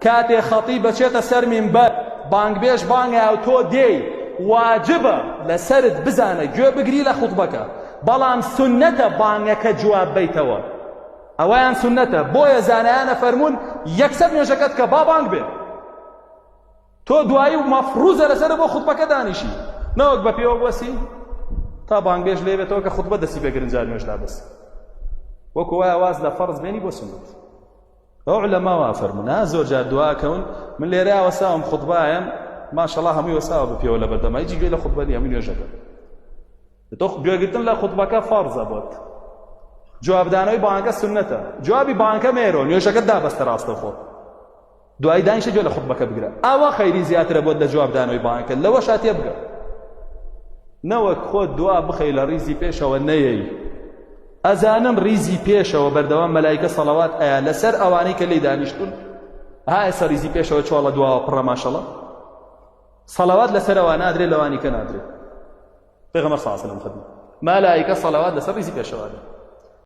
کاتێ خەتیب بچێتە سەر مینبەر بانگبێژ بانگە و تۆ دێی واجبە لەسەرت بزانە گوێ بگری لە خوتبەکە بەڵام سنەتە بانگەکە جواب بیتەوە ئەوەیان سنەتە بۆیە زانایانە فەرمون یەکسەر نوێژەکەت کە با بانگ بێ تۆ دوایی و مەفروزە لەسەر بۆ خوتبەکە دانیشی نەوەک بە پێوە بوەسی تا بانگبێژ لێ بێتەوە کە خوتبە دەستی بێگرن جار نوێژدا بەس وەکو وایە واز لە فەرز بێنی بۆ سنەت ئەو عولەماوە فەرمون زۆر جار دواکەون من لێرە وەساوم خوتبایەم ماشەڵڵا هەمووی وەساوە بە پێوە لە بەردەما هیچی گوێ لە خوتبە نییە هەمووی نوێژەکە تۆ گوێگرتن لە خوتبەکە فەرزە بۆت جوابدانەوەی بانگەکە سنەتە جوابی بانگەکە مێرۆ نوێژەکەت دابەستە ڕاستەوخۆ دوای دانیشە گوێ لە خوتبەکە بگرە ئەوە خەیری زیاترە بۆت لە جوابدانەوەی بانگەکە لەوە شاتێ بگە نەوەک خۆت دوا بخەی لە ڕیزی پێشەوە نەیەی ئەزانم ریزی پێشەوە بەردەوام مەلایکە سەڵاوات ئەیە لەسەر ئەوانەی کە لێی دانیشتون ئێستا ریزی پێشەوە چۆڵە دواوە پڕە ماشەڵڵا سەڵاوات لەسەر ئەوە نادرێت لەوانی کە نادرێت پێغەمبەر صلی الله علیه و سلم خدمت مەلایکە سەڵاوات لەسەر ریزی پێشەوە